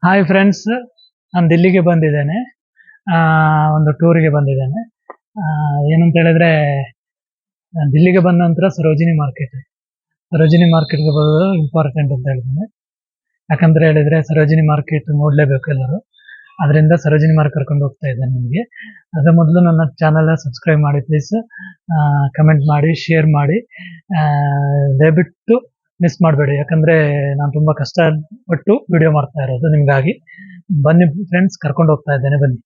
Hi friends, ನಾನು ದಿಲ್ಲಿಗೆ ಬಂದಿದ್ದೇನೆ. ಒಂದು ಟೂರಿಗೆ ಬಂದಿದ್ದೇನೆ. ಏನಂತ ಹೇಳಿದ್ರೆ, ನಾನು ದಿಲ್ಲಿಗೆ ಬಂದ ನಂತರ ಸರೋಜಿನಿ ಮಾರ್ಕೆಟ್ಗೆ ಬರೋದು ಇಂಪಾರ್ಟೆಂಟ್ ಅಂತ ಹೇಳ್ತೇನೆ. ಯಾಕಂದ್ರೆ ಹೇಳಿದ್ರೆ ಸರೋಜಿನಿ ಮಾರ್ಕೆಟ್ ನೋಡ್ಲೇಬೇಕು ಎಲ್ಲರೂ. ಅದರಿಂದ ಸರೋಜಿನಿ ಮಾರ್ಕೆಟ್ ಕರ್ಕೊಂಡು ಹೋಗ್ತಾ ಇದ್ದೇನೆ ನಿಮಗೆ. ಅದರ ಮೊದಲು ನನ್ನ ಚಾನಲ್ ಸಬ್ಸ್ಕ್ರೈಬ್ ಮಾಡಿ ಪ್ಲೀಸ್. ಕಮೆಂಟ್ ಮಾಡಿ, ಶೇರ್ ಮಾಡಿ. ದಯವಿಟ್ಟು ಮಿಸ್ ಮಾಡಬೇಡಿ, ಯಾಕಂದ್ರೆ ನಾನು ತುಂಬಾ ಕಷ್ಟಪಟ್ಟು ವಿಡಿಯೋ ಮಾಡ್ತಾ ಇರೋದು ನಿಮ್ಗಾಗಿ. ಬನ್ನಿ ಫ್ರೆಂಡ್ಸ್, ಕರ್ಕೊಂಡು ಹೋಗ್ತಾ ಇದ್ದೇನೆ, ಬನ್ನಿ.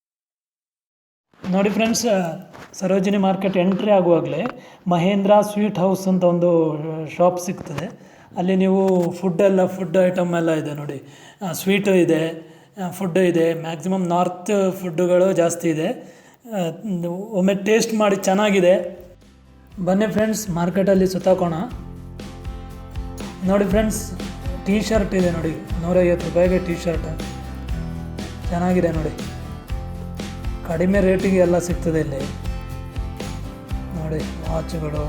ನೋಡಿ ಫ್ರೆಂಡ್ಸ್, ಸರೋಜಿನಿ ಮಾರ್ಕೆಟ್ ಎಂಟ್ರಿ ಆಗುವಾಗಲೇ ಮಹೇಂದ್ರ ಸ್ವೀಟ್ ಹೌಸ್ ಅಂತ ಒಂದು ಶಾಪ್ ಸಿಗ್ತದೆ. ಅಲ್ಲಿ ನೀವು ಫುಡ್ ಐಟಮ್ ಎಲ್ಲ ಇದೆ ನೋಡಿ. ಸ್ವೀಟು ಇದೆ, ಫುಡ್ಡು ಇದೆ. ಮ್ಯಾಕ್ಸಿಮಮ್ ನಾರ್ತ್ ಫುಡ್ಡುಗಳು ಜಾಸ್ತಿ ಇದೆ. ಒಮ್ಮೆ ಟೇಸ್ಟ್ ಮಾಡಿ, ಚೆನ್ನಾಗಿದೆ. ಬನ್ನಿ ಫ್ರೆಂಡ್ಸ್, ಮಾರ್ಕೆಟಲ್ಲಿ ಸುತ್ತಾಕೋಣ. ನೋಡಿ ಫ್ರೆಂಡ್ಸ್, ಟೀ ಶರ್ಟ್ ಇದೆ ನೋಡಿ, 150 ರೂಪಾಯಿಗೆ ಟೀ ಶರ್ಟ್. ಚೆನ್ನಾಗಿದೆ ನೋಡಿ, ಕಡಿಮೆ ರೇಟಿಗೆ ಎಲ್ಲ ಸಿಗ್ತದೆ ಇಲ್ಲಿ ನೋಡಿ. ವಾಚ್ಗಳು,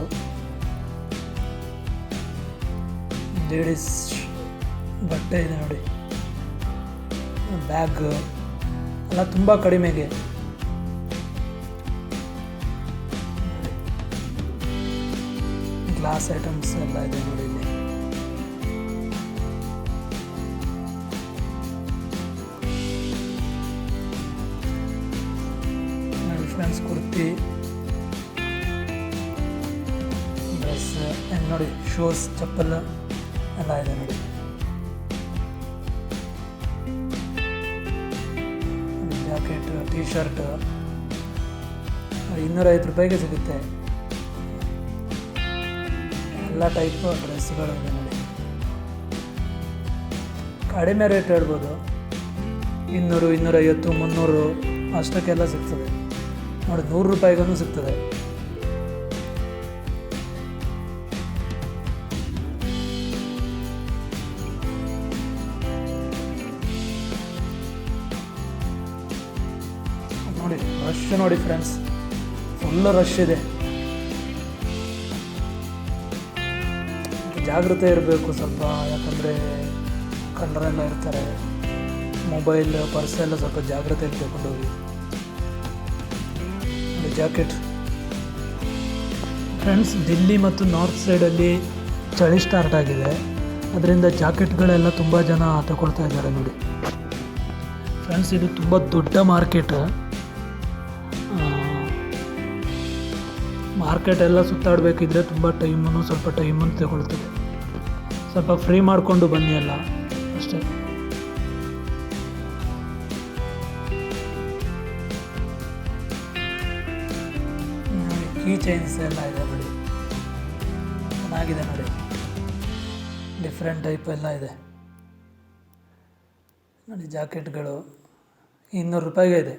ಲೇಡೀಸ್ ಬಟ್ಟೆ ಇದೆ ನೋಡಿ, ಬ್ಯಾಗ್ ಎಲ್ಲ ತುಂಬ ಕಡಿಮೆಗೆ. ಗ್ಲಾಸ್ ಐಟಮ್ಸ್ ಎಲ್ಲ ಇದೆ ನೋಡಿ ಇಲ್ಲಿ. ಫ್ರೆಂಡ್ಸ್, ಕುರ್ತಿ, ಡ್ರೆಸ್ ನೋಡಿ, ಶೂಸ್, ಚಪ್ಪಲ್ ಎಲ್ಲ ಇದೆ ನೋಡಿ. ಜಾಕೆಟ್, ಟೀ ಶರ್ಟ್ 250 ರೂಪಾಯಿಗೆ ಸಿಗುತ್ತೆ. ಎಲ್ಲ ಟೈಪ್ ಡ್ರೆಸ್ಗಳು ಇದೆ ನೋಡಿ. ಕಡಿಮೆ ರೇಟ್ ಹೇಳ್ಬೋದು, 200, 250, 300 ಅಷ್ಟಕ್ಕೆಲ್ಲ ಸಿಗ್ತದೆ ನೋಡಿ. 100 ರೂಪಾಯಿಗೂ ಸಿಗ್ತದೆ. ನೋಡಿ, ರಶ್ ನೋಡಿ ಫ್ರೆಂಡ್ಸ್, ಫುಲ್ಲು ರಶ್ ಇದೆ. ಜಾಗ್ರತೆ ಇರಬೇಕು ಸ್ವಲ್ಪ, ಯಾಕಂದರೆ ಕಳ್ಳರೆಲ್ಲ ಇರ್ತಾರೆ. ಮೊಬೈಲ್, ಪರ್ಸ್ ಎಲ್ಲ ಸ್ವಲ್ಪ ಜಾಗ್ರತೆಯಲ್ಲಿ ತಗೊಂಡು ಹೋಗಿ. ಜಾಕೆಟ್ ಫ್ರೆಂಡ್ಸ್, ದಿಲ್ಲಿ ಮತ್ತು ನಾರ್ತ್ ಸೈಡಲ್ಲಿ ಚಳಿ ಸ್ಟಾರ್ಟ್ ಆಗಿದೆ. ಅದರಿಂದ ಜಾಕೆಟ್ಗಳೆಲ್ಲ ತುಂಬ ಜನ ತಗೊಳ್ತಾ ಇದ್ದಾರೆ ನೋಡಿ. ಫ್ರೆಂಡ್ಸ್, ಇದು ತುಂಬ ದೊಡ್ಡ ಮಾರ್ಕೆಟ್ ಎಲ್ಲ ಸುತ್ತಾಡಬೇಕಿದ್ರೆ ತುಂಬ ಸ್ವಲ್ಪ ಟೈಮನ್ನು ತಗೊಳ್ತದೆ. ಸ್ವಲ್ಪ ಫ್ರೀ ಮಾಡಿಕೊಂಡು ಬನ್ನಿ ಎಲ್ಲ ಅಷ್ಟೇ. ಕೀ ಚೈನ್ಸ್ ಎಲ್ಲ ಇದೆ ನೋಡಿ, ಚೆನ್ನಾಗಿದೆ ನೋಡಿ. ಡಿಫ್ರೆಂಟ್ ಟೈಪ್ ಎಲ್ಲ ಇದೆ ನೋಡಿ. ಜಾಕೆಟ್ಗಳು 200 ರೂಪಾಯಿಗೆ ಇದೆ.